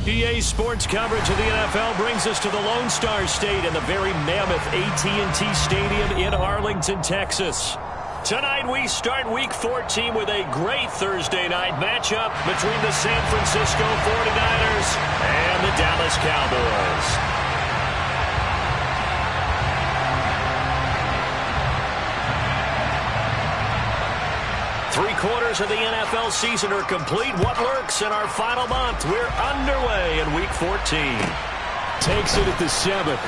EA Sports coverage of the NFL brings us to the Lone Star State in the very mammoth AT&T Stadium in Arlington, Texas. Tonight we start Week 14 with a great Thursday night matchup between the San Francisco 49ers and the Dallas Cowboys. Three-quarters of the NFL season are complete. What lurks in our final month? We're underway in Week 14. Takes it at the 7th.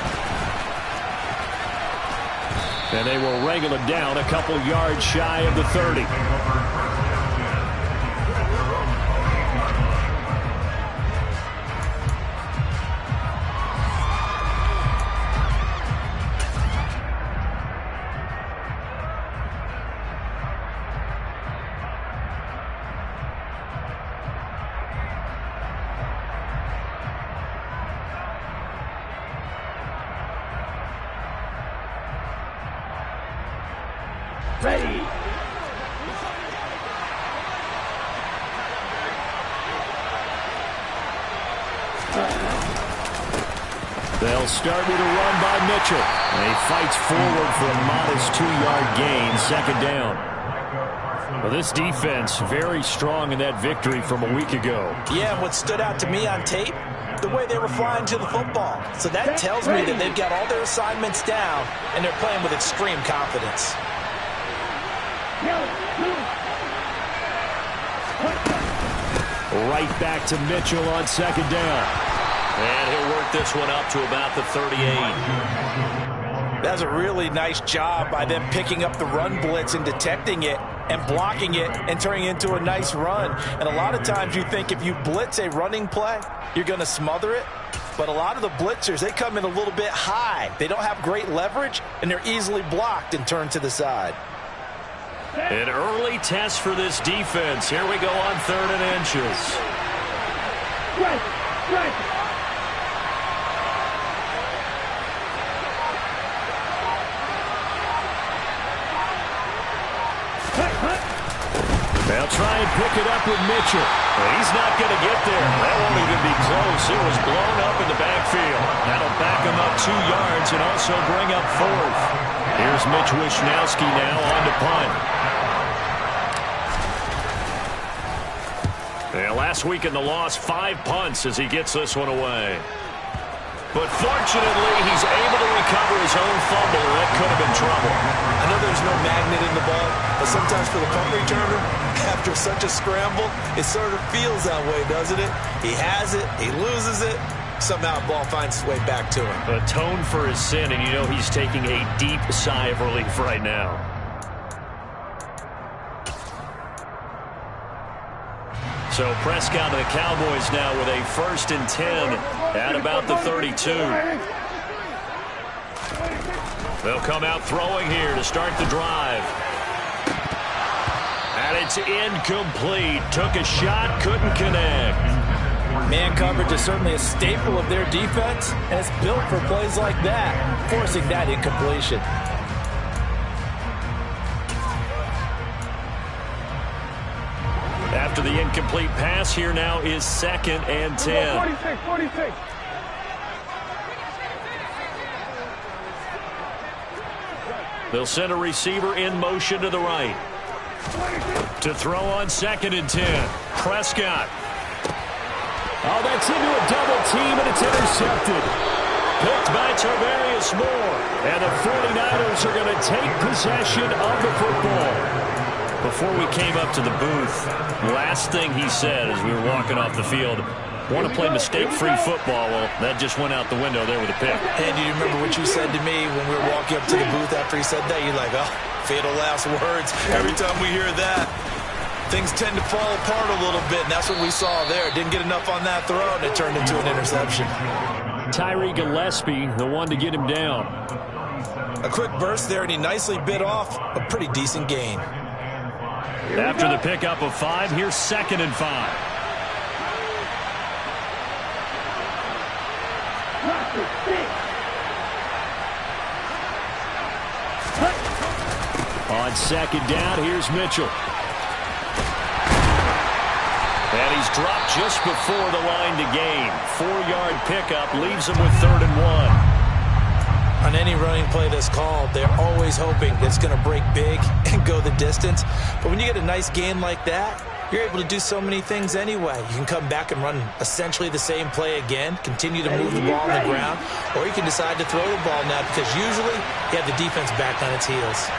And they will wrangle it down a couple yards shy of the 30. Ready. They'll start with a run by Mitchell. And he fights forward for a modest 2-yard gain, second down. Well, this defense very strong in that victory from a week ago. Yeah, and what stood out to me on tape, the way they were flying to the football. So that tells me that they've got all their assignments down, and they're playing with extreme confidence. Right back to Mitchell on second down. And he'll work this one up to about the 38. That's a really nice job by them picking up the run blitz and detecting it and blocking it and turning it into a nice run. And a lot of times you think if you blitz a running play, you're going to smother it. But a lot of the blitzers, they come in a little bit high. They don't have great leverage, and they're easily blocked and turned to the side. An early test for this defense. Here we go on 3rd and inches. Right. They'll try and pick it up with Mitchell. Well, he's not going to get there. That won't even be close. It was blown up in the backfield. That'll back him up 2 yards and also bring up 4th. Here's Mitch Wishnowski now on to punt. Yeah, last week in the loss, 5 punts as he gets this one away. But fortunately, he's able to recover his own fumble, or that could have been trouble. I know there's no magnet in the ball, but sometimes for the punt returner, after such a scramble, it sort of feels that way, doesn't it? He has it, he loses it, somehow the ball finds its way back to him. Atone for his sin, and you know he's taking a deep sigh of relief right now. So Prescott and the Cowboys now with a 1st and 10 at about the 32. They'll come out throwing here to start the drive. And it's incomplete. Took a shot, couldn't connect. Man coverage is certainly a staple of their defense, and it's built for plays like that, forcing that incompletion. After the incomplete pass, here now is 2nd and 10. 46. They'll send a receiver in motion to the right. To throw on 2nd and 10. Prescott. Oh, that's into a double team, and it's intercepted. Picked by Tarvarius Moore. And the 49ers are going to take possession of the football. Before we came up to the booth, last thing he said as we were walking off the field, want to play mistake-free football. Well, that just went out the window there with a pick. And do you remember what you said to me when we were walking up to the booth after he said that? You're like, oh, fatal last words. Every time we hear that, things tend to fall apart a little bit, and that's what we saw there. Didn't get enough on that throw, and it turned into an interception. Tyree Gillespie, the one to get him down. A quick burst there, and he nicely bit off a pretty decent gain. After the pickup of 5, here's 2nd and 5. On 2nd down, here's Mitchell. And he's dropped just before the line to gain. 4-yard pickup leaves him with 3rd and 1. On any running play that's called, they're always hoping that it's going to break big and go the distance. But when you get a nice gain like that, you're able to do so many things anyway. You can come back and run essentially the same play again, continue to move the ball on the ground, or you can decide to throw the ball now because usually you have the defense back on its heels.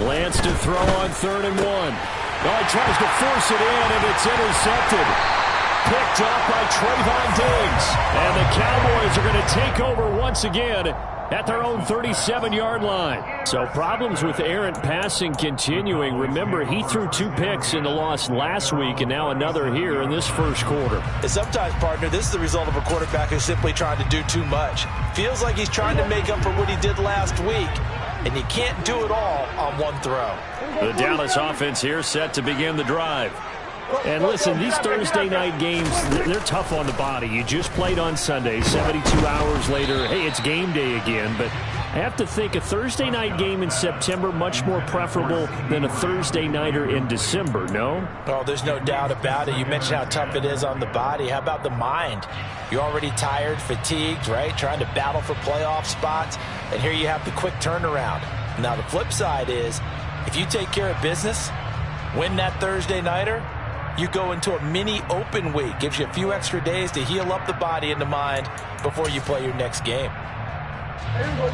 Lance to throw on 3rd and 1. Oh, he tries to force it in, and it's intercepted. Picked up by Trayvon Diggs. And the Cowboys are going to take over once again at their own 37-yard line. So problems with errant passing continuing. Remember, he threw 2 picks in the loss last week, and now another here in this first quarter. And sometimes, partner, this is the result of a quarterback who's simply trying to do too much. Feels like he's trying to make up for what he did last week, and you can't do it all on one throw. The Dallas offense here set to begin the drive. And listen, these Thursday night games, they're tough on the body. You just played on Sunday, 72 hours later. Hey, it's game day again. But I have to think a Thursday night game in September much more preferable than a Thursday nighter in December, no? Oh, there's no doubt about it. You mentioned how tough it is on the body. How about the mind? You're already tired, fatigued, right? Trying to battle for playoff spots. And here you have the quick turnaround. Now, the flip side is, if you take care of business, win that Thursday nighter, you go into a mini open week. Gives you a few extra days to heal up the body and the mind before you play your next game.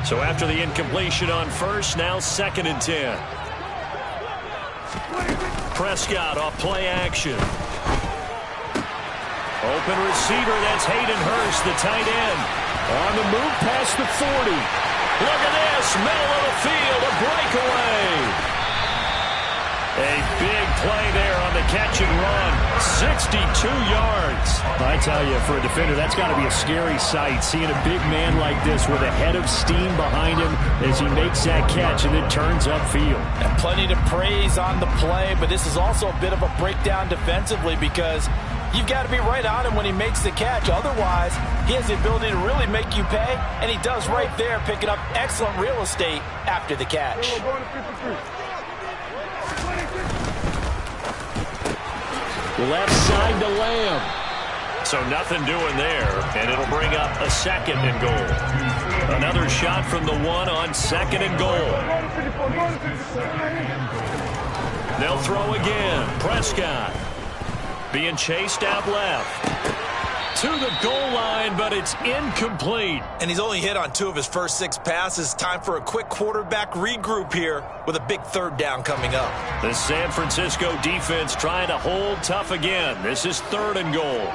So after the incompletion on first, now 2nd and 10. Prescott off play action. Open receiver, that's Hayden Hurst, the tight end. On the move past the 40. Look at this, middle of the field, a breakaway. A big play there on the catch and run. 62 yards. I tell you, for a defender, that's got to be a scary sight, seeing a big man like this with a head of steam behind him as he makes that catch and then turns upfield. And plenty to praise on the play, but this is also a bit of a breakdown defensively because you've got to be right on him when he makes the catch. Otherwise, he has the ability to really make you pay, and he does right there, picking up excellent real estate after the catch. Left side to Lamb. So nothing doing there, and it'll bring up a 2nd and goal. Another shot from the 1 on 2nd and goal. They'll throw again. Prescott being chased out left. To the goal line, but it's incomplete. And he's only hit on 2 of his first 6 passes. Time for a quick quarterback regroup here with a big 3rd down coming up. The San Francisco defense trying to hold tough again. This is 3rd and goal.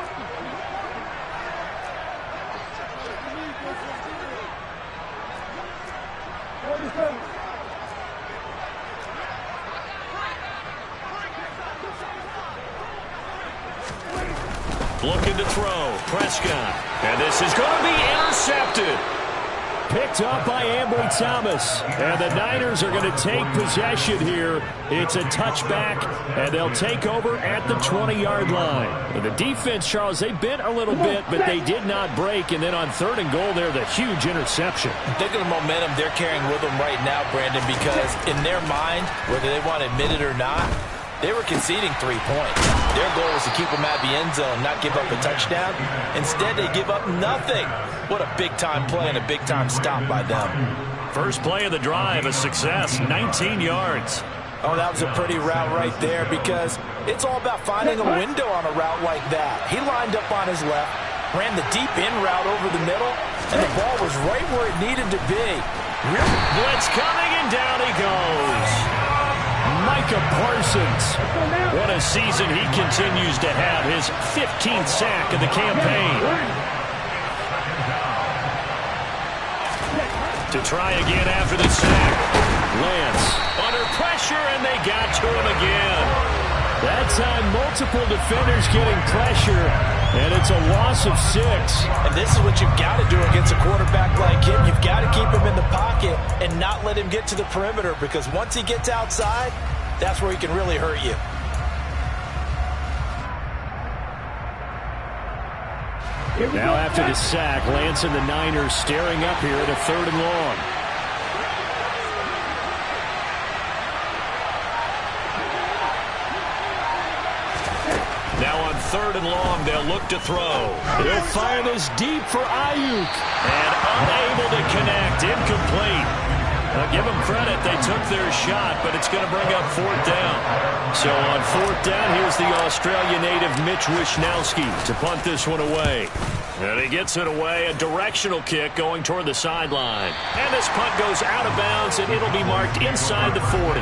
Looking to throw. Prescott. And this is going to be intercepted. Picked up by Ambry Thomas. And the Niners are going to take possession here. It's a touchback, and they'll take over at the 20-yard line. And the defense, Charles, they bent a little bit, but they did not break. And then on 3rd and goal there, the huge interception. Think of the momentum they're carrying with them right now, Brandon, because in their mind, whether they want to admit it or not, they were conceding 3 points. Their goal was to keep them at the end zone, not give up a touchdown. Instead, they give up nothing. What a big-time play and a big-time stop by them. First play of the drive, a success, 19 yards. Oh, that was a pretty route right there because it's all about finding a window on a route like that. He lined up on his left, ran the deep in route over the middle, and the ball was right where it needed to be. Blitz coming, and down he goes. Micah Parsons. What a season he continues to have. His 15th sack of the campaign. To try again after the sack. Lance under pressure, and they got to him again. That time, multiple defenders getting pressure. And it's a loss of 6. And this is what you've got to do against a quarterback like him. You've got to keep him in the pocket and not let him get to the perimeter, because once he gets outside, that's where he can really hurt you. Now after the sack, Lance and the Niners staring up here at a 3rd and long. Now on 3rd and long, they'll look to throw. He'll fire this deep for Ayuk. And unable to connect. Incomplete. Now give them credit. They took their shot, but it's going to bring up 4th down. So on 4th down, here's the Australia native Mitch Wishnowsky to punt this one away. And he gets it away. A directional kick going toward the sideline. And this punt goes out of bounds, and it'll be marked inside the 40.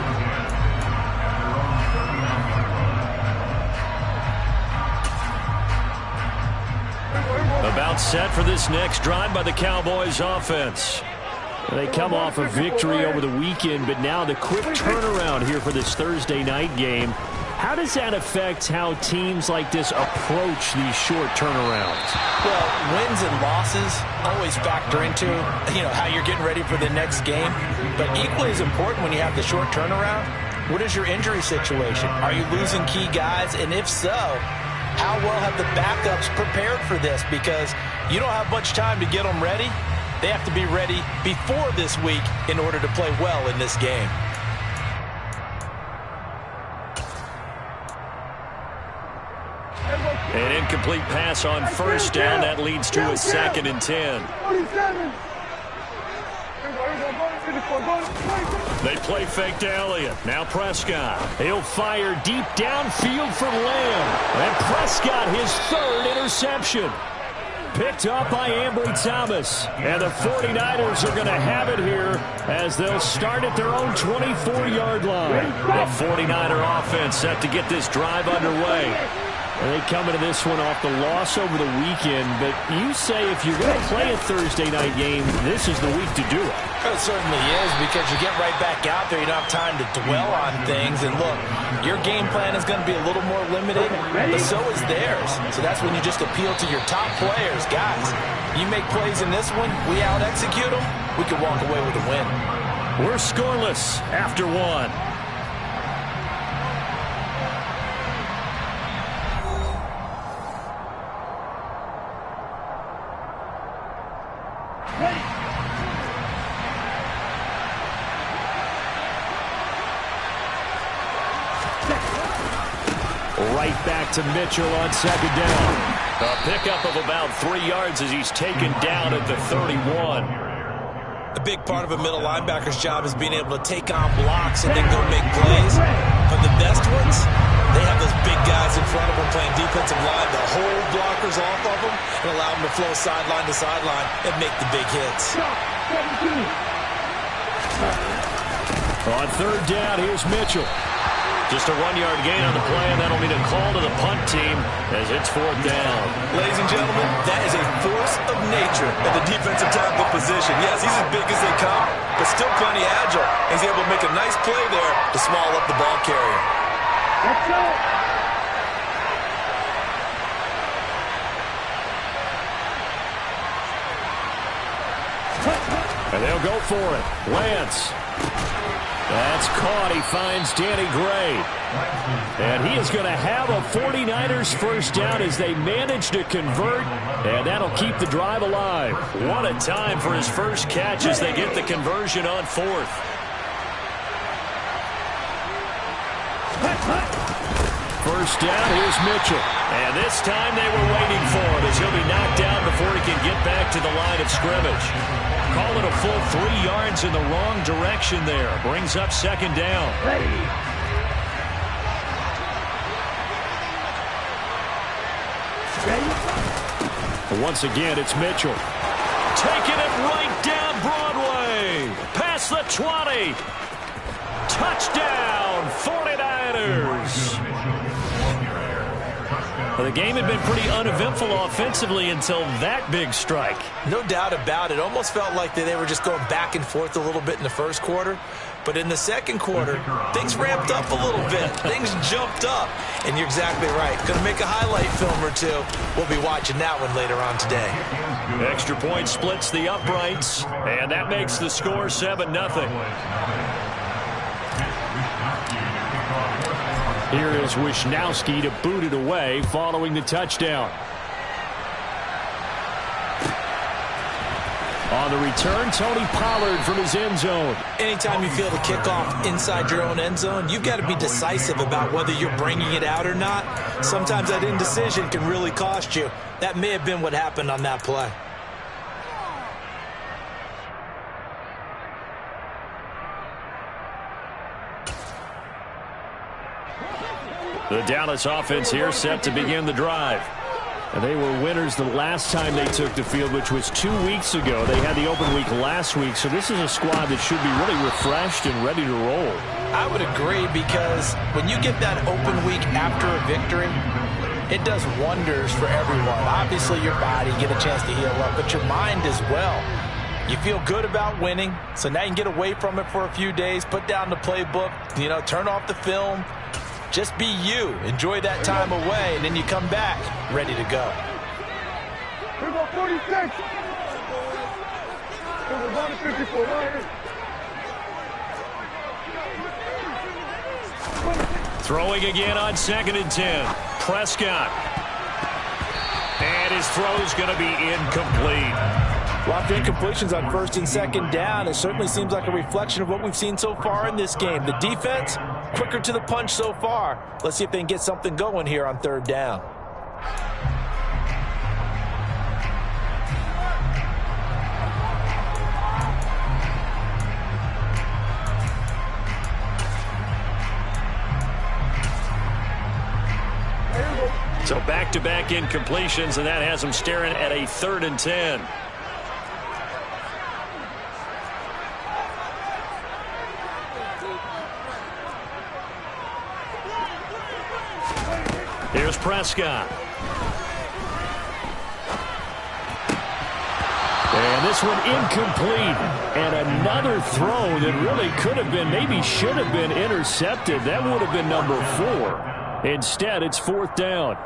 About set for this next drive by the Cowboys offense. They come off a victory over the weekend, but now the quick turnaround here for this Thursday night game. How does that affect how teams like this approach these short turnarounds? Well, wins and losses always factor into, how you're getting ready for the next game. But equally as important when you have the short turnaround, what is your injury situation? Are you losing key guys? And if so, how well have the backups prepared for this? Because you don't have much time to get them ready. They have to be ready before this week in order to play well in this game. An incomplete pass on 1st down. That leads to a 2nd and 10. They play fake to Elliott. Now Prescott. He'll fire deep downfield for Lamb. And Prescott, his 3rd interception. Picked up by Ambry Thomas. And the 49ers are going to have it here as they'll start at their own 24-yard line. The 49er offense set to get this drive underway. And they come into this one off the loss over the weekend. But you say if you're going to play a Thursday night game, this is the week to do it. It certainly is, because you get right back out there. You don't have time to dwell on things. And look, your game plan is going to be a little more limited, but so is theirs. So that's when you just appeal to your top players. Guys, you make plays in this one, we out-execute them, we can walk away with a win. We're scoreless after 1. Right back to Mitchell on 2nd down. A pickup of about 3 yards as he's taken down at the 31. A big part of a middle linebacker's job is being able to take on blocks and then go make plays. But the best ones, they have those big guys in front of them playing defensive line to hold blockers off of them and allow them to flow sideline to sideline and make the big hits. On 3rd down, here's Mitchell. Just a 1-yard gain on the play, and that'll mean a call to the punt team as it's 4th down. Ladies and gentlemen, that is a force of nature at the defensive tackle position. Yes, he's as big as they come, but still plenty agile. He's able to make a nice play there to small up the ball carrier. Let's go. And they'll go for it. Lance. That's caught. He finds Danny Gray. And he is going to have a 49ers 1st down as they manage to convert. And that'll keep the drive alive. What a time for his first catch as they get the conversion on 4th. First down, here's Mitchell. And this time they were waiting for him as he'll be knocked down before he can get back to the line of scrimmage. Call it a full 3 yards in the wrong direction there. Brings up 2nd down. Once again, it's Mitchell. Taking it right down Broadway. Past the 20. Touchdown, 49ers. Well, the game had been pretty uneventful offensively until that big strike. No doubt about it. Almost felt like they were just going back and forth a little bit in the first quarter. But in the second quarter, things ramped up a little bit. Things jumped up. And you're exactly right. Going to make a highlight film or two. We'll be watching that one later on today. Extra point splits the uprights, and that makes the score 7-0. Here is Wisnowski to boot it away following the touchdown. On the return, Tony Pollard from his end zone. Anytime you feel the kickoff inside your own end zone, you've got to be decisive about whether you're bringing it out or not. Sometimes that indecision can really cost you. That may have been what happened on that play. The Dallas offense here set to begin the drive. And they were winners the last time they took the field, which was 2 weeks ago. They had the open week last week, so this is a squad that should be really refreshed and ready to roll. I would agree, because when you get that open week after a victory, it does wonders for everyone. Obviously, your body, get a chance to heal up, but your mind as well. You feel good about winning, so now you can get away from it for a few days, put down the playbook, turn off the film. Just be you. Enjoy that time away, and then you come back ready to go. Here we go, 46. Throwing again on 2nd and 10. Prescott. And his throw's going to be incomplete. A lot of incompletions on 1st and 2nd down. It certainly seems like a reflection of what we've seen so far in this game. The defense, quicker to the punch so far. Let's see if they can get something going here on 3rd down. So back-to-back incompletions, and that has them staring at a 3rd and 10. Here's Prescott. And this one incomplete. And another throw that really could have been, maybe should have been intercepted. That would have been number 4. Instead, it's 4th down.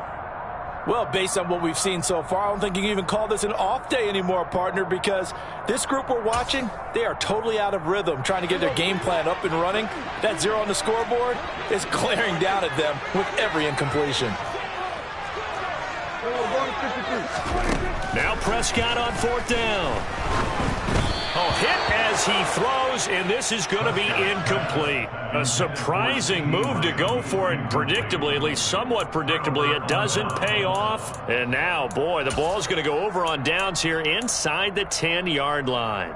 Well, based on what we've seen so far, I don't think you can even call this an off day anymore, partner, because this group we're watching, they are totally out of rhythm, trying to get their game plan up and running. That 0 on the scoreboard is glaring down at them with every incompletion. Now Prescott on 4th down. Oh, hit as he throws, and this is going to be incomplete. A surprising move to go for it, predictably, at least somewhat predictably. It doesn't pay off. And now, boy, the ball's going to go over on downs here inside the 10-yard line.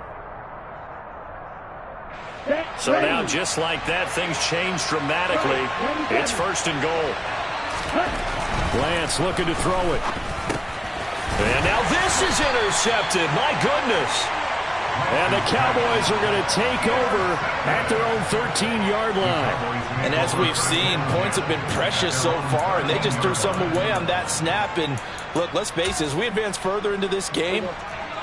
So now, just like that, things change dramatically. It's 1st and goal. Lance looking to throw it. And now this is intercepted. My goodness. And the Cowboys are going to take over at their own 13-yard line. And as we've seen, points have been precious so far, and they just threw some away on that snap. And look, let's face it, as we advance further into this game,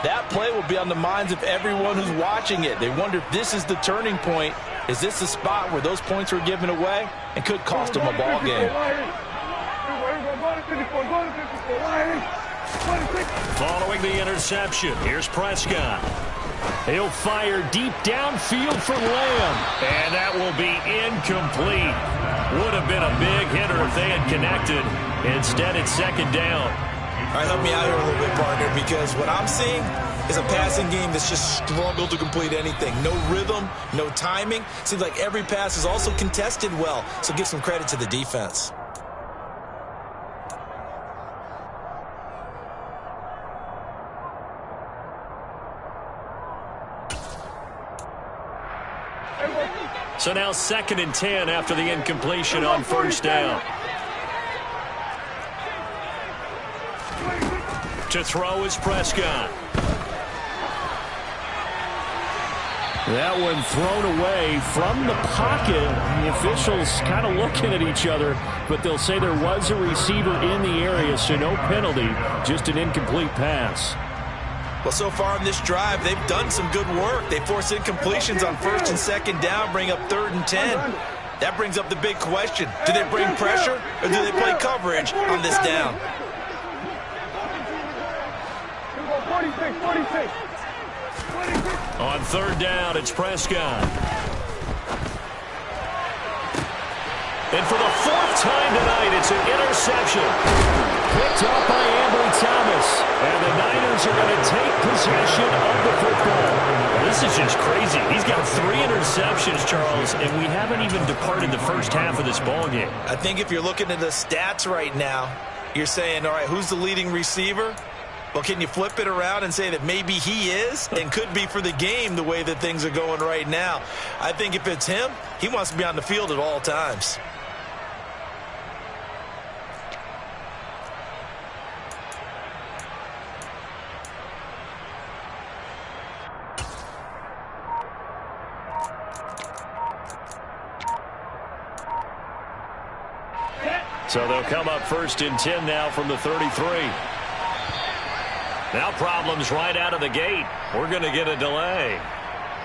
that play will be on the minds of everyone who's watching it. They wonder if this is the turning point. Is this the spot where those points were given away and could cost them a ball game? Following the interception, here's Prescott. He'll fire deep downfield for Lamb. And that will be incomplete. Would have been a big hitter if they had connected. Instead, it's 2nd down. All right, help me out here a little bit, partner, because what I'm seeing is a passing game that's just struggled to complete anything. No rhythm, no timing. Seems like every pass is also contested well, so give some credit to the defense. So now 2nd and 10 after the incompletion on 1st down. To throw is Prescott. That one thrown away from the pocket. The officials kind of looking at each other, but they'll say there was a receiver in the area, so no penalty, just an incomplete pass. Well, so far on this drive, they've done some good work. They force incompletions on 1st and 2nd down, bring up 3rd and 10. That brings up the big question. Do they bring pressure or do they play coverage on this down? 46. On 3rd down, it's Prescott. And for the 4th time tonight, it's an interception. Picked up by Ambry Thomas. And the Niners are going to take possession of the football. Well, this is just crazy. He's got 3 interceptions, Charles, and we haven't even departed the first half of this ballgame. I think if you're looking at the stats right now, you're saying, all right, who's the leading receiver? Well, can you flip it around and say that maybe he is and could be for the game the way that things are going right now? I think if it's him, he wants to be on the field at all times. So they'll come up 1st and 10 now from the 33. Now problems right out of the gate. We're going to get a delay.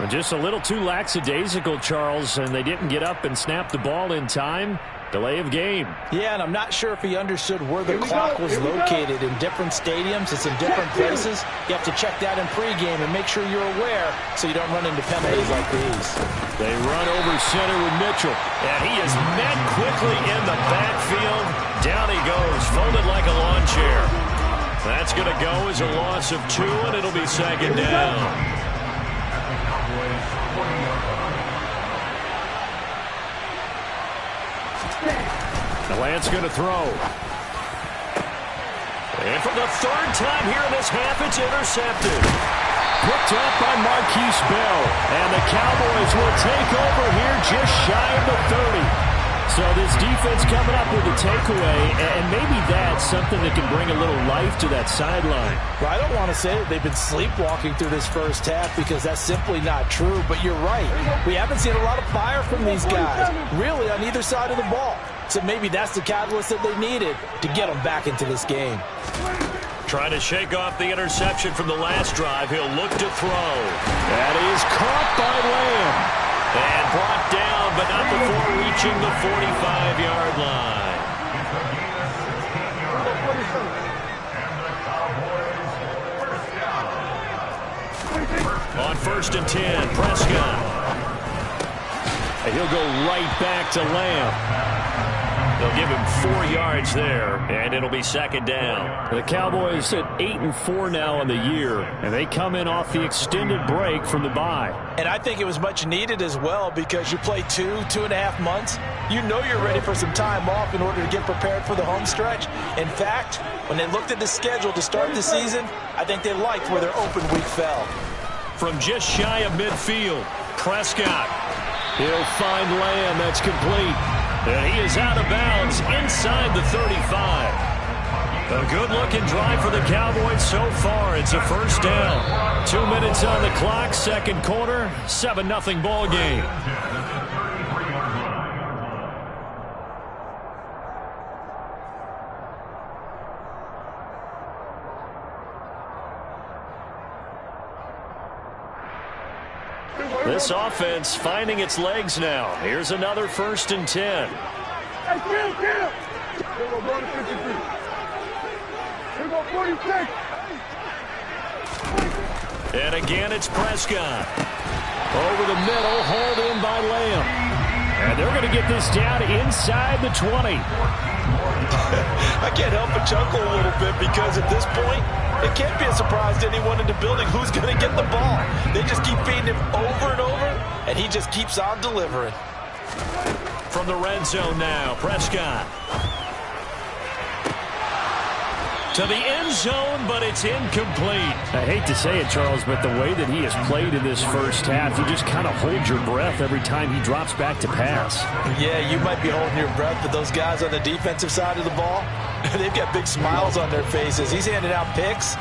Just a little too lackadaisical, Charles, and they didn't get up and snap the ball in time. Delay of game. Yeah, and I'm not sure if he understood where the clock was located. In different stadiums, it's in different places. You have to check that in pregame and make sure you're aware so you don't run into penalties like these. They run over center with Mitchell. And he is met quickly in the backfield. Down he goes, folded like a lawn chair. That's going to go as a loss of 2, and it'll be 2nd down. The Lance going to throw. And for the 3rd time here in this half, it's intercepted. Picked up by Marquise Bell. And the Cowboys will take over here just shy of the 30. So this defense coming up with a takeaway, and maybe that's something that can bring a little life to that sideline. Well, I don't want to say that they've been sleepwalking through this first half because that's simply not true, but you're right. We haven't seen a lot of fire from these guys, really, on either side of the ball. So maybe that's the catalyst that they needed to get them back into this game. Trying to shake off the interception from the last drive. He'll look to throw. That is caught by Lamb. And brought down, but not before reaching the 45-yard line. On 1st and 10, Prescott. And he'll go right back to Lamb. They'll give him 4 yards there, and it'll be 2nd down. The Cowboys at 8-4 now on the year, and they come in off the extended break from the bye. And I think it was much needed as well because you play 2.5 months. You know you're ready for some time off in order to get prepared for the home stretch. In fact, when they looked at the schedule to start the season, I think they liked where their open week fell. From just shy of midfield, Prescott. He'll find Lamb. That's complete. And he is out of bounds inside the 35. A good-looking drive for the Cowboys so far. It's a 1st down. 2 minutes on the clock, 2nd quarter, 7-0 ball game. This offense finding its legs now. Here's another 1st and 10. Hey, kill. Here we go, 53. Here we go, 46. And again, it's Prescott. Over the middle, hauled in by Lamb. And they're going to get this down inside the 20. I can't help but chuckle a little bit because at this point, it can't be a surprise to anyone in the building who's going to get the ball. They just keep feeding him over and over, and he just keeps on delivering. From the red zone now, Prescott. To the end zone, but it's incomplete. I hate to say it, Charles, but the way that he has played in this first half, you just kind of hold your breath every time he drops back to pass. Yeah, you might be holding your breath, but those guys on the defensive side of the ball, they've got big smiles on their faces. He's handing out picks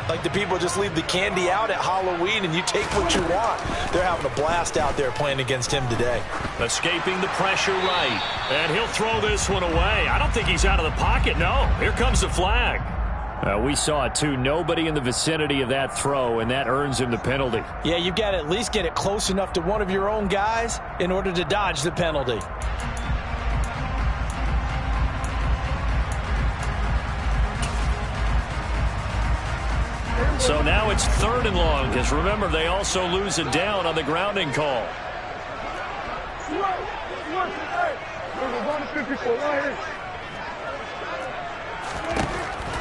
like the people just leave the candy out at Halloween and you take what you want. They're having a blast out there playing against him today. Escaping the pressure right. And he'll throw this one away. I don't think he's out of the pocket, no. Here comes the flag. We saw it too. Nobody in the vicinity of that throw, and that earns him the penalty. Yeah, you've got to at least get it close enough to one of your own guys in order to dodge the penalty. So now it's 3rd and long, because remember, they also lose it down on the grounding call.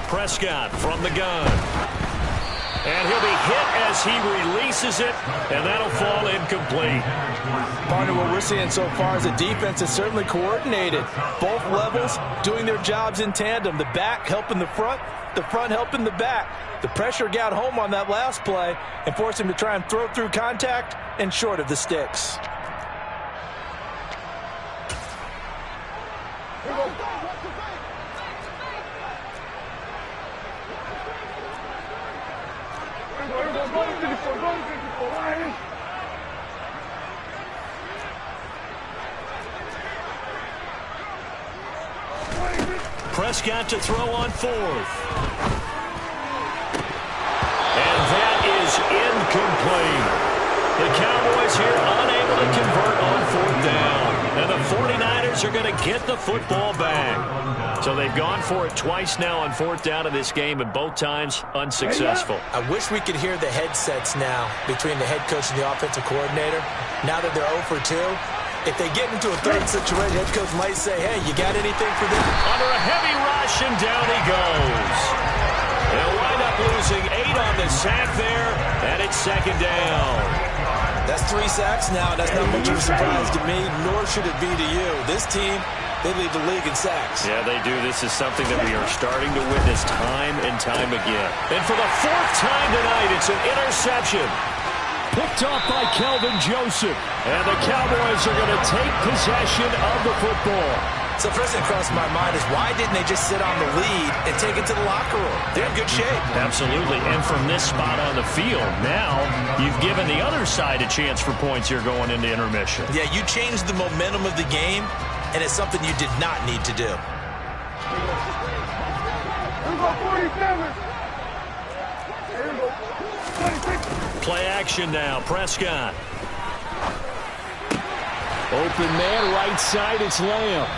Prescott from the gun. And he'll be hit as he releases it, and that'll fall incomplete. Partner, what we're seeing so far is the defense is certainly coordinated. Both levels doing their jobs in tandem. The back helping the front helping the back. The pressure got home on that last play and forced him to try and throw through contact and short of the sticks. Prescott to throw on 4th. And that is incomplete. The Cowboys here unable to convert on 4th down. And the 49ers are going to get the football back. So they've gone for it twice now on 4th down in this game, and both times unsuccessful. I wish we could hear the headsets now between the head coach and the offensive coordinator. Now that they're 0 for 2. If they get into a third situation, head coach might say, hey, you got anything for them? Under a heavy rush, and down he goes. They'll wind up losing 8 on the sack there, and it's 2nd down. That's 3 sacks now. That's not much of a surprise to me, nor should it be to you. This team, they lead the league in sacks. Yeah, they do. This is something that we are starting to witness time and time again. And for the 4th time tonight, it's an interception. Picked off by Kelvin Joseph. And the Cowboys are going to take possession of the football. So first thing crossed my mind is why didn't they just sit on the lead and take it to the locker room? They're in good shape. Absolutely. And from this spot on the field, now you've given the other side a chance for points here going into intermission. Yeah, you changed the momentum of the game, and it's something you did not need to do. Play action now. Prescott. Open man, right side, it's Lamb.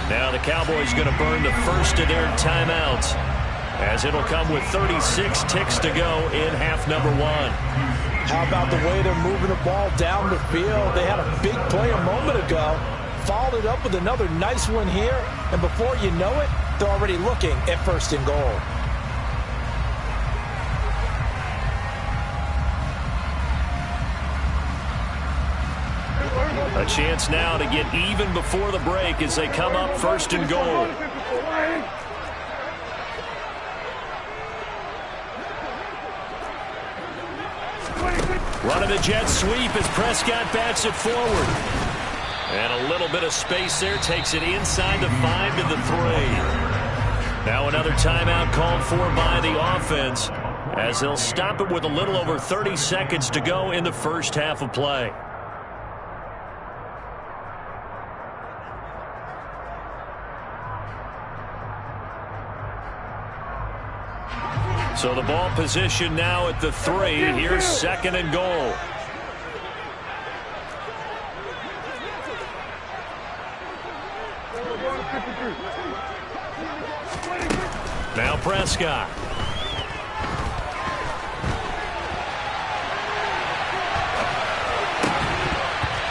Now the Cowboys going to burn the first of their timeouts, as it'll come with 36 ticks to go in half number 1. How about the way they're moving the ball down the field? They had a big play a moment ago, followed it up with another nice one here, and before you know it, they're already looking at 1st and goal. A chance now to get even before the break as they come up 1st and goal. Running the jet sweep as Prescott bats it forward. And a little bit of space there, takes it inside the 5 to the 3. Now another timeout called for by the offense, as they'll stop it with a little over 30 seconds to go in the first half of play. So the ball position now at the 3. Here's 2nd and goal. Now Prescott.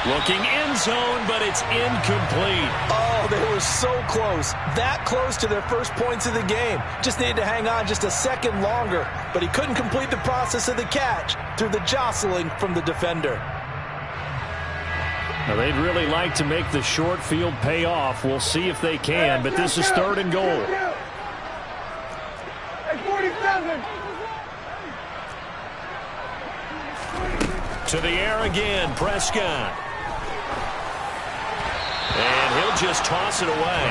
Looking end zone, but it's incomplete. Oh, they were so close. That close to their first points of the game. Just needed to hang on just a second longer. But he couldn't complete the process of the catch through the jostling from the defender. Now, they'd really like to make the short field pay off. We'll see if they can, but this is 3rd and goal. To the air again, Prescott. And he'll just toss it away.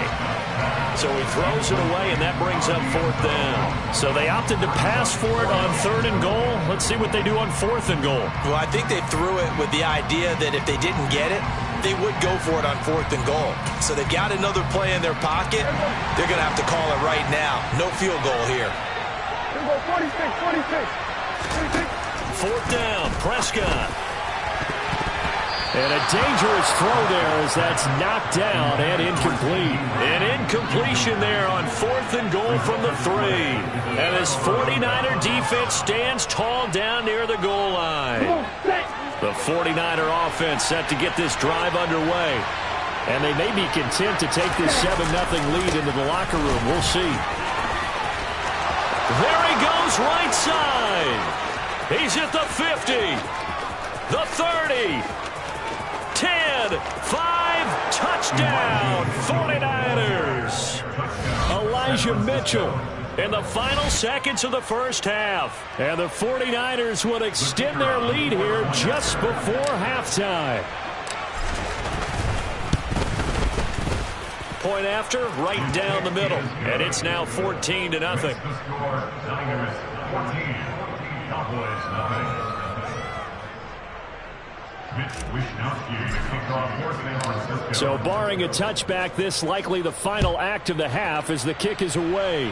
So he throws it away, and that brings up 4th down. So they opted to pass for it on 3rd and goal. Let's see what they do on 4th and goal. Well, I think they threw it with the idea that if they didn't get it, they would go for it on 4th and goal. So they've got another play in their pocket. They're going to have to call it right now. No field goal here. Here we go, 46, 46. 4th down, Prescott. And a dangerous throw there as that's knocked down and incomplete. An incompletion there on 4th and goal from the 3. And this 49er defense stands tall down near the goal line. The 49er offense set to get this drive underway. And they may be content to take this 7-0 lead into the locker room. We'll see. There he goes right side. He's at the 50, the 30, 10, 5, touchdown, 49ers. Elijah Mitchell in the final seconds of the first half. And the 49ers will extend their lead here just before halftime. Point after, right down the middle. And it's now 14-0. So barring a touchback, this likely the final act of the half as the kick is away.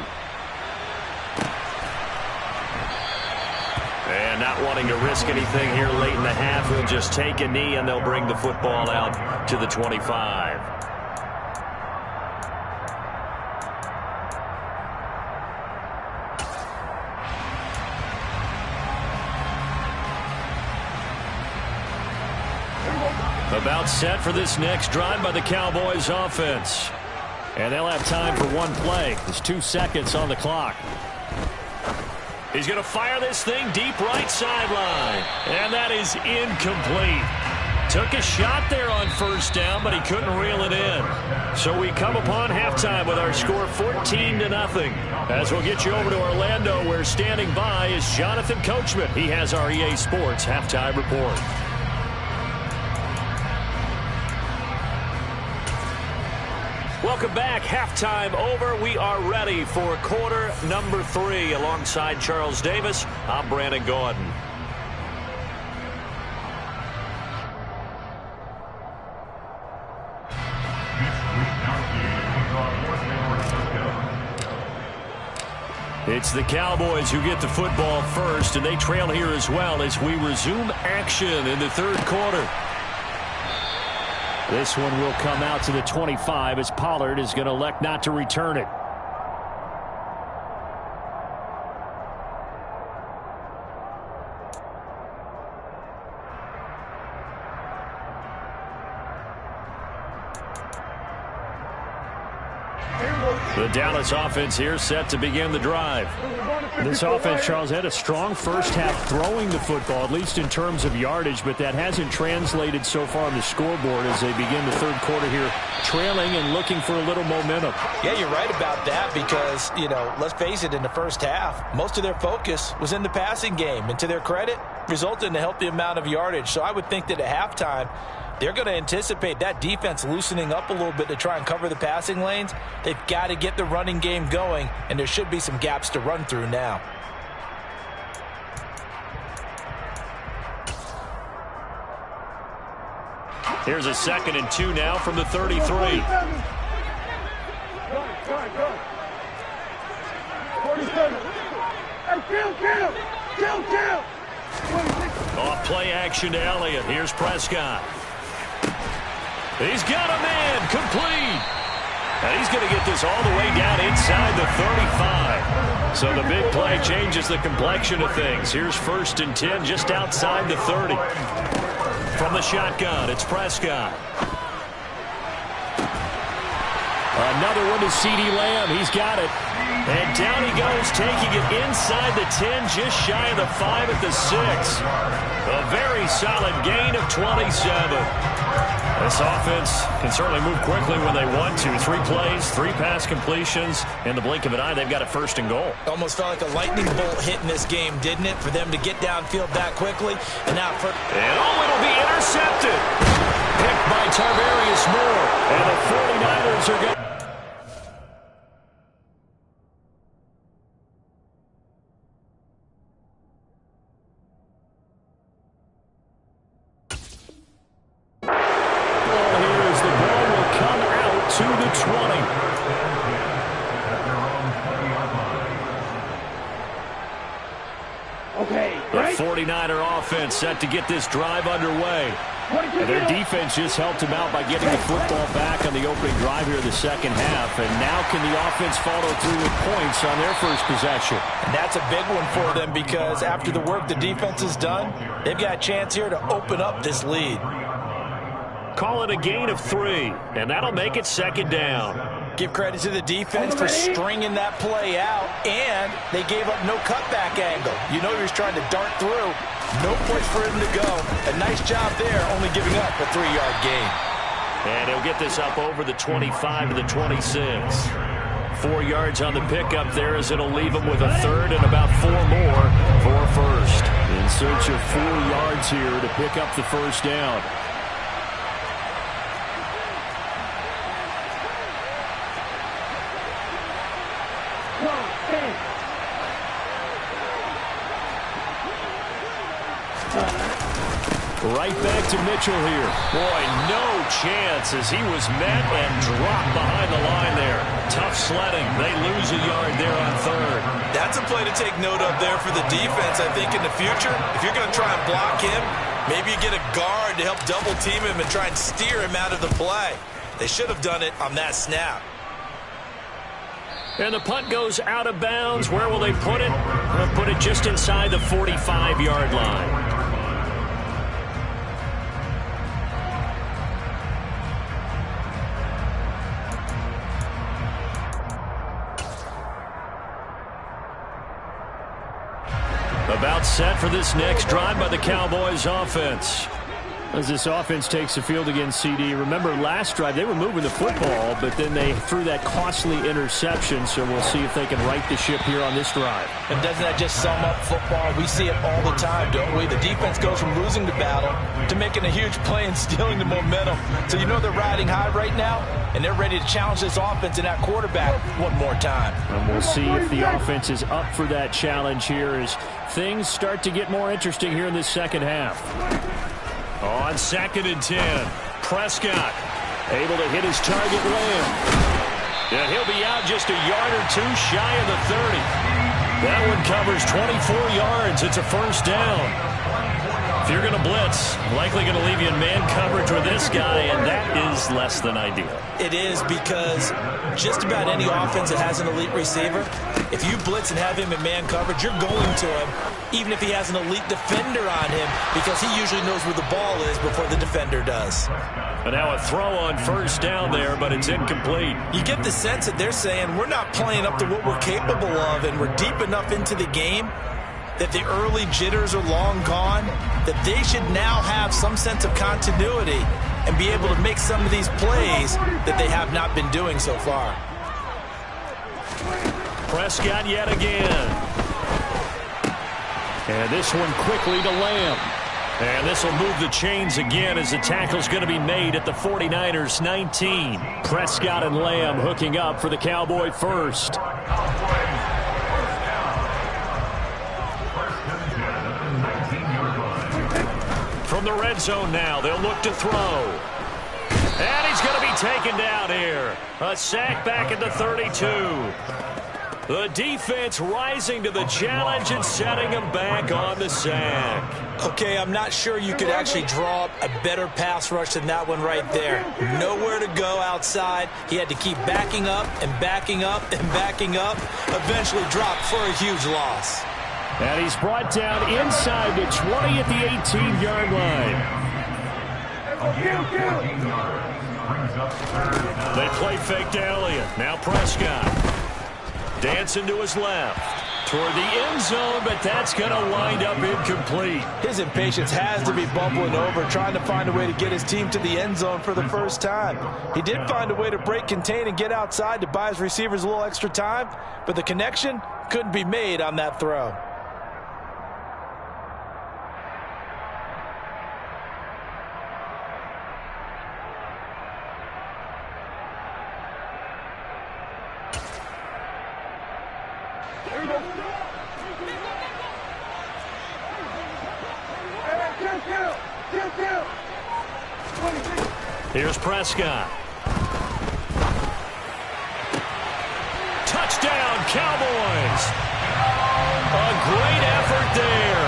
And not wanting to risk anything here late in the half, he'll just take a knee and they'll bring the football out to the 25. About set for this next drive by the Cowboys offense. And they'll have time for one play. There's 2 seconds on the clock. He's going to fire this thing deep right sideline. And that is incomplete. Took a shot there on 1st down, but he couldn't reel it in. So we come upon halftime with our score 14-0. As we'll get you over to Orlando, where standing by is Jonathan Coachman. He has our EA Sports halftime report. Welcome back. Halftime over. We are ready for quarter number 3. Alongside Charles Davis, I'm Brandon Gordon. It's the Cowboys who get the football first, and they trail here as well as we resume action in the 3rd quarter. This one will come out to the 25 as Pollard is going to elect not to return it. The Dallas offense here set to begin the drive. This offense, Charles, had a strong first half throwing the football, at least in terms of yardage, but that hasn't translated so far on the scoreboard as they begin the 3rd quarter here, trailing and looking for a little momentum. Yeah, you're right about that because, you know, let's face it, in the first half, most of their focus was in the passing game, and to their credit, resulted in a healthy amount of yardage. So I would think that at halftime, they're going to anticipate that defense loosening up a little bit to try and cover the passing lanes. They've got to get the running game going, and there should be some gaps to run through now. Here's a 2nd and 2 now from the 33. 47. Hey, kill. Off play action to Elliott. Here's Prescott. He's got a man complete. And he's going to get this all the way down inside the 35. So the big play changes the complexion of things. Here's 1st and 10 just outside the 30. From the shotgun, it's Prescott. Another one to CeeDee Lamb. He's got it. And down he goes, taking it inside the 10, just shy of the 5 at the 6. A very solid gain of 27. This offense can certainly move quickly when they want to. 3 plays, 3 pass completions. In the blink of an eye, they've got a 1st and goal. Almost felt like a lightning bolt hit in this game, didn't it? For them to get downfield that quickly. And now it'll be intercepted. Picked by Tarvarius Moore. And the 49ers are going. To the 20. The 49er offense set to get this drive underway. And their defense just helped him out by getting the football back on the opening drive here in the second half. And now can the offense follow through with points on their first possession? And that's a big one for them because after the work the defense has done, they've got a chance here to open up this lead. Call it a gain of 3, and that'll make it second down. Give credit to the defense for stringing that play out, and they gave up no cutback angle. You know he was trying to dart through. No place for him to go. A nice job there, only giving up a 3-yard gain. And he'll get this up over the 25 to the 26. 4 yards on the pickup there as it'll leave him with a third and about 4 more for a first. In search of 4 yards here to pick up the first down. Right back to Mitchell here. Boy, no chance as he was met and dropped behind the line there. Tough sledding. They lose a yard there on third. That's a play to take note of there for the defense, I think, in the future. If you're going to try and block him, maybe you get a guard to help double team him and try and steer him out of the play. They should have done it on that snap. And the punt goes out of bounds. Where will they put it? They'll put it just inside the 45-yard line. About set for this next drive by the Cowboys offense. As this offense takes the field against CD, remember last drive they were moving the football, but then they threw that costly interception, so we'll see if they can right the ship here on this drive. And doesn't that just sum up football? We see it all the time, don't we? The defense goes from losing the battle to making a huge play and stealing the momentum. So you know they're riding high right now, and they're ready to challenge this offense and that quarterback one more time. And we'll see if the offense is up for that challenge here as things start to get more interesting here in this second half. On 2nd and 10, Prescott able to hit his target Lamb. And he'll be out just a yard or 2 shy of the 30. That one covers 24 yards. It's a first down. If you're going to blitz, likely going to leave you in man coverage with this guy, and that is less than ideal. It is because just about any offense that has an elite receiver, if you blitz and have him in man coverage, you're going to him, even if he has an elite defender on him, because he usually knows where the ball is before the defender does. And now a throw on first down there, but it's incomplete. You get the sense that they're saying we're not playing up to what we're capable of, and we're deep enough into the game that the early jitters are long gone, that they should now have some sense of continuity and be able to make some of these plays that they have not been doing so far. Prescott yet again. And this one quickly to Lamb. And this will move the chains again as the tackle's going to be made at the 49ers 19. Prescott and Lamb hooking up for the Cowboy first. From the red zone now, they'll look to throw. And he's going to be taken down here. A sack back at the 32. The defense rising to the challenge and setting him back on the sack. Okay, I'm not sure you could actually draw up a better pass rush than that one right there. Nowhere to go outside. He had to keep backing up and backing up and backing up. Eventually dropped for a huge loss. And he's brought down inside the 20 at the 18-yard line. They play fake to Elliott. Now Prescott. Dancing to his left. Toward the end zone, but that's going to wind up incomplete. His impatience has to be bubbling over, trying to find a way to get his team to the end zone for the first time. He did find a way to break contain and get outside to buy his receivers a little extra time, but the connection couldn't be made on that throw. Here's Prescott. Touchdown, Cowboys. A great effort there.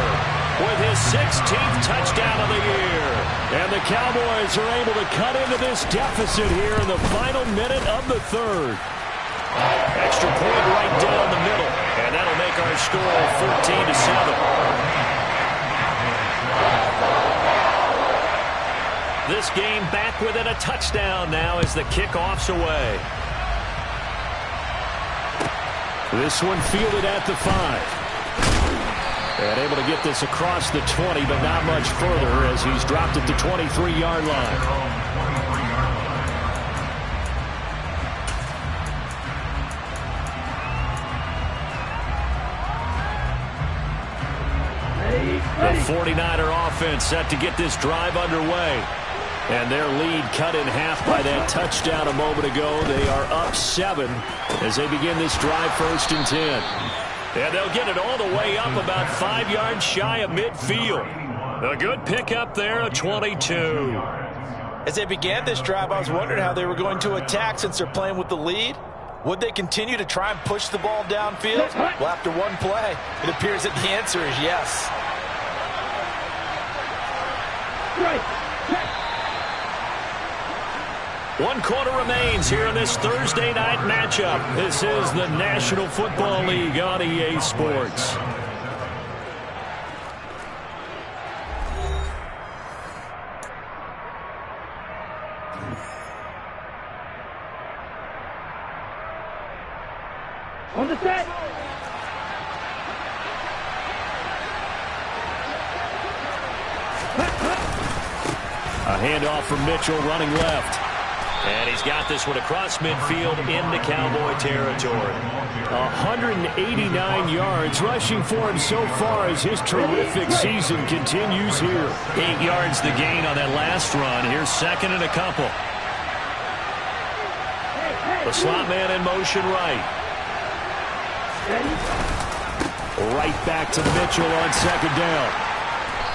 13th touchdown of the year. And the Cowboys are able to cut into this deficit here in the final minute of the third. Extra point right down the middle. And that'll make our score 14-7. This game back within a touchdown now as the kickoff's away. This one fielded at the 5. And able to get this across the 20, but not much further as he's dropped at the 23-yard line. The 49er offense set to get this drive underway. And their lead cut in half by that touchdown a moment ago. They are up 7 as they begin this drive 1st and 10. And they'll get it all the way up about 5 yards shy of midfield. A good pickup there, a 22. As they began this drive, I was wondering how they were going to attack since they're playing with the lead. Would they continue to try and push the ball downfield? Well, after one play, it appears that the answer is yes. One quarter remains here in this Thursday night matchup. This is the National Football League on EA Sports. On the set. A handoff from Mitchell running left. And he's got this one across midfield into Cowboy territory. 189 yards rushing for him so far as his terrific season continues here. 8 yards the gain on that last run. Here's 2nd and a couple. The slot man in motion right. Right back to Mitchell on 2nd down.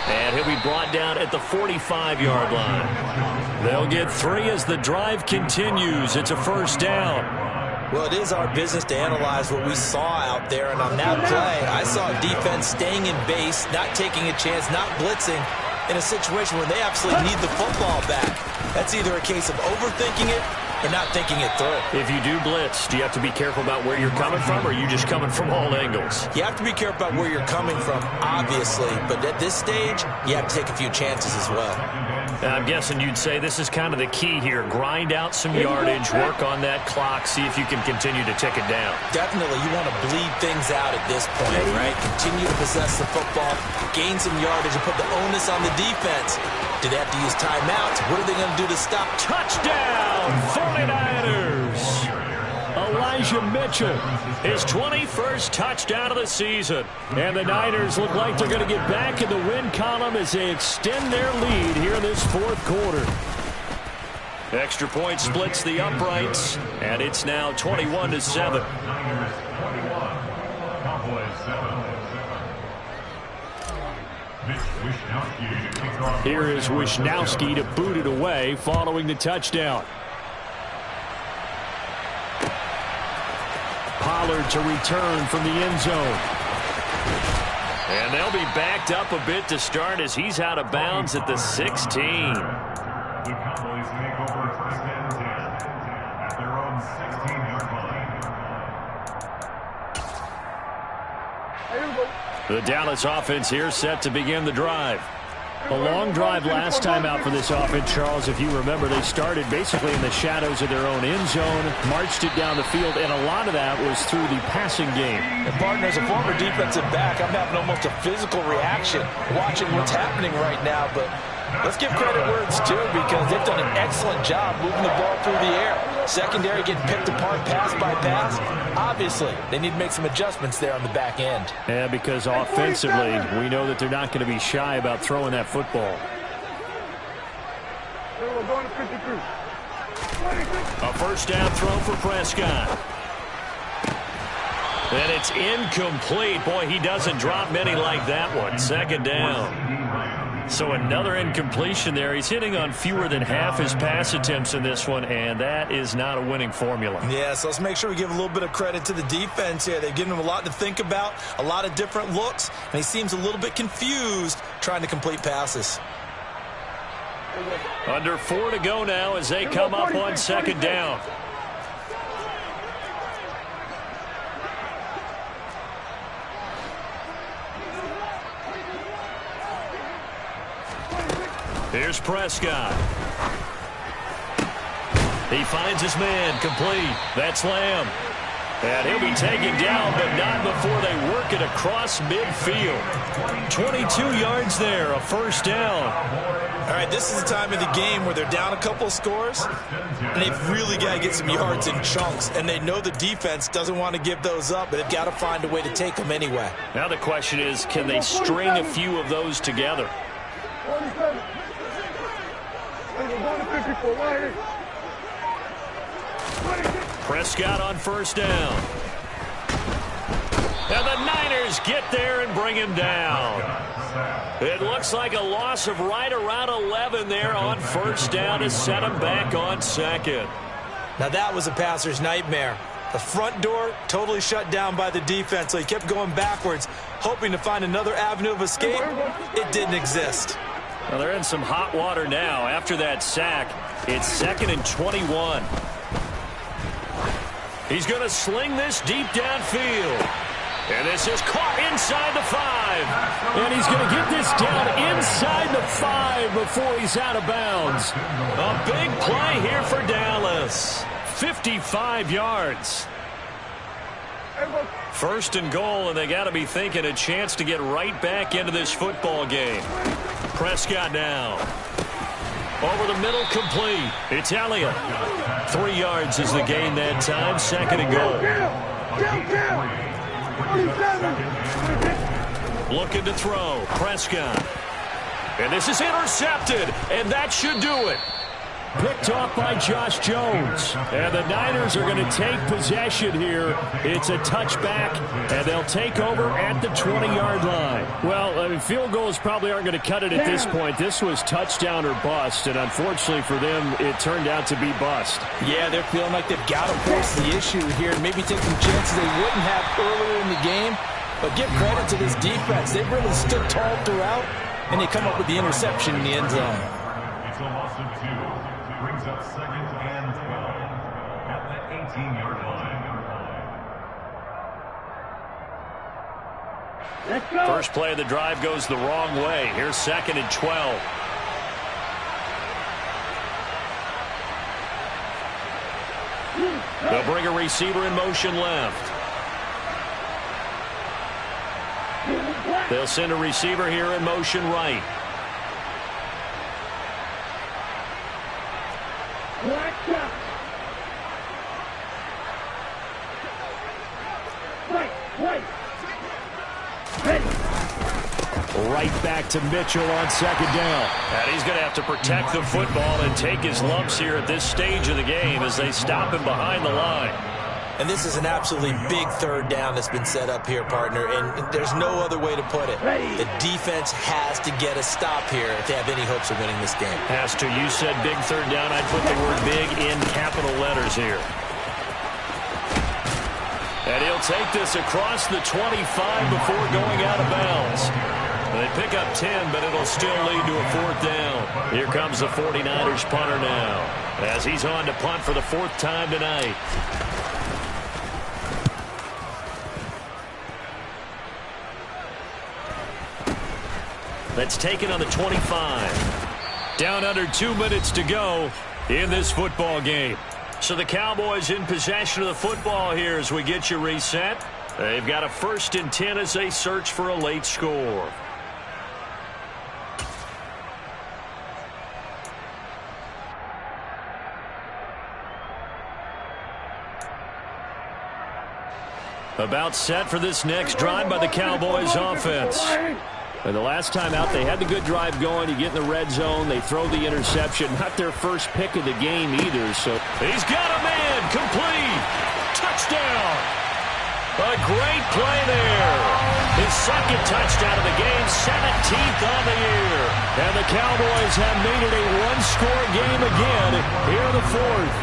And he'll be brought down at the 45-yard line. They'll get 3 as the drive continues. It's a 1st down. Well, it is our business to analyze what we saw out there. And on that play, I saw defense staying in base, not taking a chance, not blitzing in a situation where they absolutely need the football back. That's either a case of overthinking it or not thinking it through. If you do blitz, do you have to be careful about where you're coming from, or are you just coming from all angles? You have to be careful about where you're coming from, obviously. But at this stage, you have to take a few chances as well. I'm guessing you'd say this is kind of the key here. Grind out some yardage, work on that clock, see if you can continue to tick it down. Definitely, you want to bleed things out at this point, right? Continue to possess the football, gain some yardage, and put the onus on the defense. Do they have to use timeouts? What are they going to do to stop? Touchdown, 49ers! Elijah Mitchell, his 21st touchdown of the season. And the Niners look like they're going to get back in the win column as they extend their lead here in this 4th quarter. Extra point splits the uprights, and it's now 21-7. Here is Wisnowski to boot it away following the touchdown. Pollard to return from the end zone. And they'll be backed up a bit to start as he's out of bounds at the 16. The Cowboys take over 1st and 10 at their own 16-yard line. The Dallas offense here set to begin the drive. A long drive last time out for this offense, Charles. If you remember, they started basically in the shadows of their own end zone, marched it down the field, and a lot of that was through the passing game. And partner, as a former defensive back, I'm having almost a physical reaction watching what's happening right now. But let's give credit where it's due, because they've done an excellent job moving the ball through the air. Secondary getting picked apart pass by pass. Obviously, they need to make some adjustments there on the back end. Yeah, because offensively, we know that they're not going to be shy about throwing that football. A 1st down throw for Prescott. And it's incomplete. Boy, he doesn't drop many like that one. 2nd down. So another incompletion there. He's hitting on fewer than half his pass attempts in this one, and that is not a winning formula. Yeah, so let's make sure we give a little bit of credit to the defense here. They've given him a lot to think about, a lot of different looks, and he seems a little bit confused trying to complete passes. Under 4 to go now as they come up on second down. Here's Prescott. He finds his man, complete. That's Lamb. And he'll be taken down, but not before they work it across midfield. 22 yards there, a first down. All right, this is the time of the game where they're down a couple of scores, and they've really got to get some yards in chunks, and they know the defense doesn't want to give those up, but they've got to find a way to take them anyway. Now the question is, can they string a few of those together? 47. Prescott on first down. And the Niners get there and bring him down. It looks like a loss of right around 11 there on first down to set him back on second. Now that was a passer's nightmare. The front door totally shut down by the defense, so he kept going backwards, hoping to find another avenue of escape. It didn't exist. Well, they're in some hot water now. After that sack, it's 2nd and 21. He's going to sling this deep downfield. And this is caught inside the 5. And he's going to get this down inside the 5 before he's out of bounds. A big play here for Dallas. 55 yards. First and goal, and they got to be thinking a chance to get right back into this football game. Prescott now. Over the middle, complete. It's Elliott. 3 yards is the gain that time. 2nd and goal. Looking to throw. Prescott. And this is intercepted, and that should do it. Picked off by Josh Jones. And the Niners are going to take possession here. It's a touchback, and they'll take over at the 20-yard line. Well, I mean, field goals probably aren't going to cut it at this point. This was touchdown or bust, and unfortunately for them, it turned out to be bust. Yeah, they're feeling like they've got to force the issue here and maybe take some chances they wouldn't have earlier in the game. But give credit to this defense. They've really stood tall throughout, and they come up with the interception in the end zone. It's a loss of 2. Brings up 2nd and 12 at the 18-yard line. First play of the drive goes the wrong way. Here's 2nd and 12. They'll bring a receiver in motion left. They'll send a receiver here in motion right. Right back to Mitchell on 2nd down. And he's going to have to protect the football and take his lumps here at this stage of the game as they stop him behind the line. And this is an absolutely big 3rd down that's been set up here, partner, and there's no other way to put it. The defense has to get a stop here if they have any hopes of winning this game. Has to. You said big 3rd down. I'd put the word big in capital letters here. And he'll take this across the 25 before going out of bounds. They pick up 10, but it'll still lead to a 4th down. Here comes the 49ers punter now as he's on to punt for the 4th time tonight. That's taken on the 25. Down under 2 minutes to go in this football game. So the Cowboys in possession of the football here as we get you reset. They've got a 1st and 10 as they search for a late score. About set for this next drive by the Cowboys offense. And the last time out, they had the good drive going. You get in the red zone. They throw the interception. Not their first pick of the game either. So he's got a man. Complete. Touchdown. A great play there. His second touchdown of the game, 17th on the year. And the Cowboys have made it a one-score game again here in the fourth.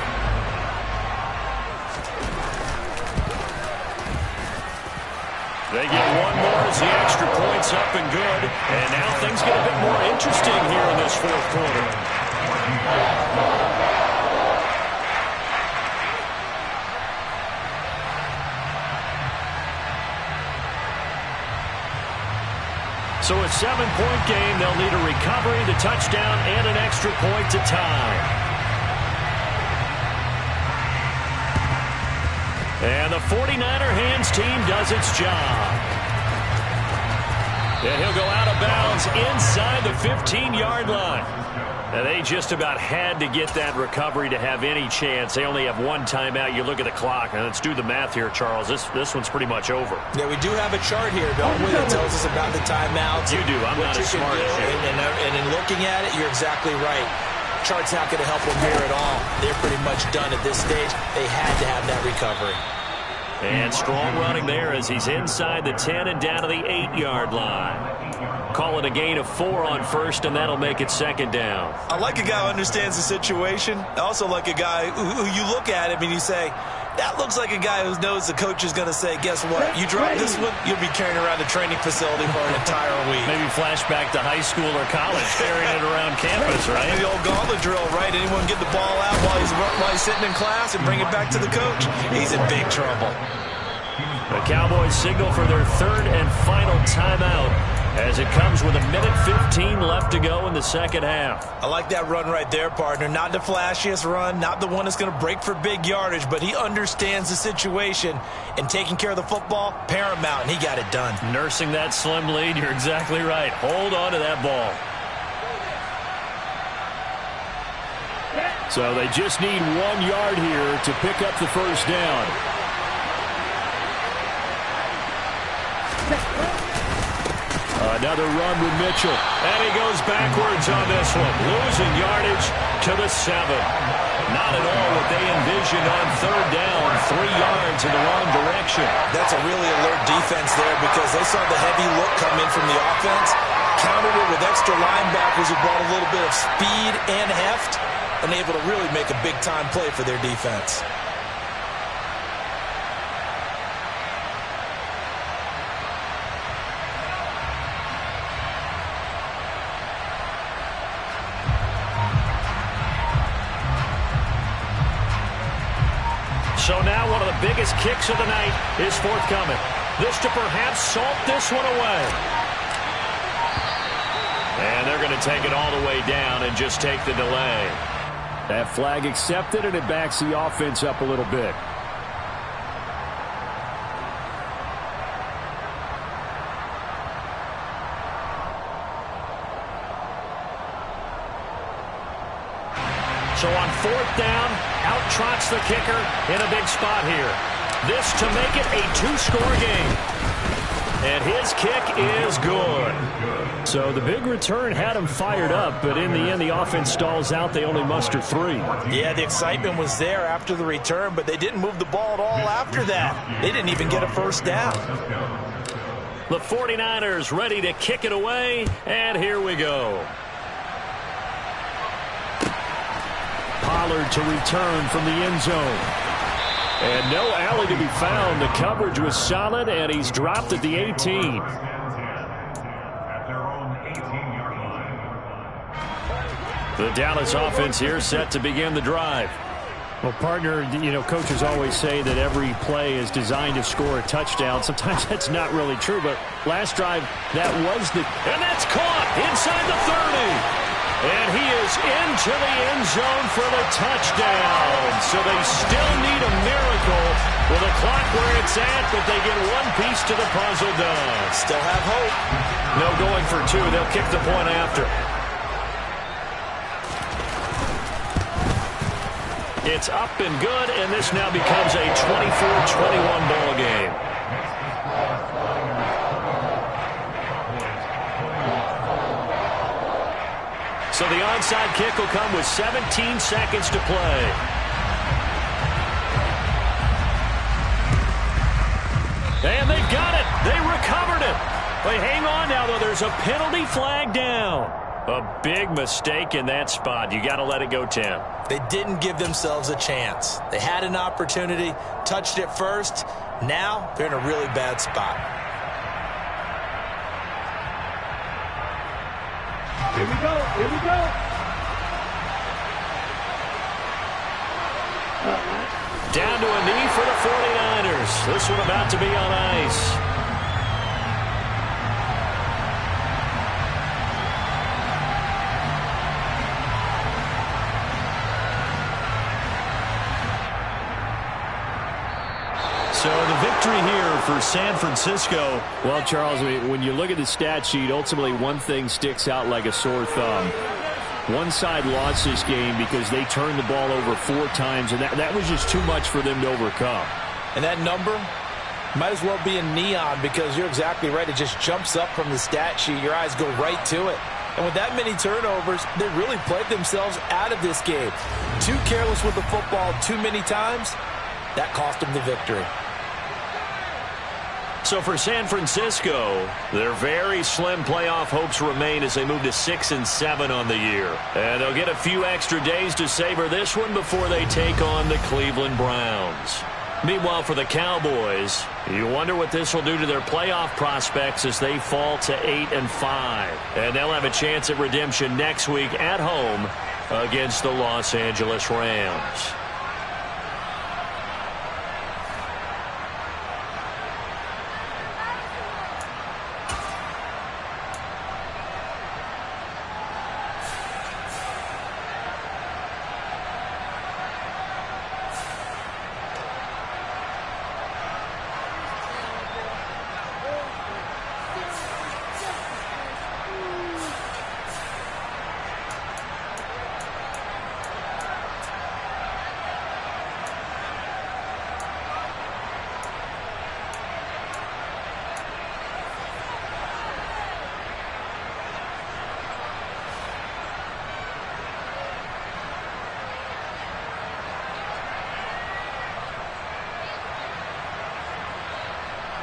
They get one more as the extra point's up and good. And now things get a bit more interesting here in this fourth quarter. So a 7-point game, they'll need a recovery, the touchdown, and an extra point to tie. And the 49er hands team does its job. And he'll go out of bounds inside the 15-yard line. And they just about had to get that recovery to have any chance. They only have one timeout. You look at the clock. Now let's do the math here, Charles. This one's pretty much over. Yeah, we do have a chart here, don't we, that tells us about the timeouts. You do. I'm not as smart as you. And in looking at it, you're exactly right. Chart's not going to help them here at all. They're pretty much done at this stage. They had to have that recovery. And strong running there as he's inside the 10 and down to the 8-yard line. Call it a gain of 4 on first, and that'll make it second down. I like a guy who understands the situation. I also like a guy who you look at him and you say, that looks like a guy who knows the coach is going to say, guess what? You drop this one, you'll be carrying around the training facility for an entire week. Maybe flashback to high school or college, carrying it around campus, right? The old gauntlet drill, right? Anyone get the ball out while he's sitting in class and bring it back to the coach? He's in big trouble. The Cowboys signal for their third and final timeout as it comes with 1:15 left to go in the second half. I like that run right there, partner. Not the flashiest run, not the one that's going to break for big yardage, but he understands the situation, and taking care of the football, paramount, and he got it done. Nursing that slim lead, you're exactly right. Hold on to that ball. So they just need 1 yard here to pick up the first down. Another run with Mitchell. And he goes backwards on this one. Losing yardage to the 7. Not at all what they envisioned on third down. 3 yards in the wrong direction. That's a really alert defense there because they saw the heavy look come in from the offense, countered it with extra linebackers who brought a little bit of speed and heft, and able to really make a big-time play for their defense. So now one of the biggest kicks of the night is forthcoming. This to perhaps salt this one away. And they're going to take it all the way down and just take the delay. That flag accepted, and it backs the offense up a little bit. So on fourth down, out trots the kicker in a big spot here. This to make it a 2-score game. And his kick is good. So the big return had him fired up, but in the end, the offense stalls out. They only muster 3. Yeah, the excitement was there after the return, but they didn't move the ball at all after that. They didn't even get a first down. The 49ers ready to kick it away, and here we go. Pollard to return from the end zone. And no alley to be found. The coverage was solid, and he's dropped at the 18. The Dallas offense here set to begin the drive. Well, partner, you know, coaches always say that every play is designed to score a touchdown. Sometimes that's not really true, but last drive, that was the... And that's caught inside the 30. And he is into the end zone for the touchdown. So they still need a miracle with the clock where it's at, but they get one piece to the puzzle done. Still have hope. No going for 2. They'll kick the point after. It's up and good, and this now becomes a 24-21 ball game. So the onside kick will come with 17 seconds to play. And they've got it. They recovered it. Well, hang on now, though. There's a penalty flag down. A big mistake in that spot. You got to let it go, Tim. They didn't give themselves a chance. They had an opportunity, touched it first. Now they're in a really bad spot. Here we go. Here we go. Down to a knee for the 49ers. This one about to be on ice. So the victory here for San Francisco. Well, Charles, I mean, when you look at the stat sheet, ultimately one thing sticks out like a sore thumb. One side lost this game because they turned the ball over 4 times, and that was just too much for them to overcome. And that number might as well be in neon because you're exactly right. It just jumps up from the stat sheet. Your eyes go right to it. And with that many turnovers, they really played themselves out of this game. Too careless with the football too many times. That cost them the victory. So for San Francisco, their very slim playoff hopes remain as they move to 6-7 on the year. And they'll get a few extra days to savor this one before they take on the Cleveland Browns. Meanwhile, for the Cowboys, you wonder what this will do to their playoff prospects as they fall to 8-5. And they'll have a chance at redemption next week at home against the Los Angeles Rams.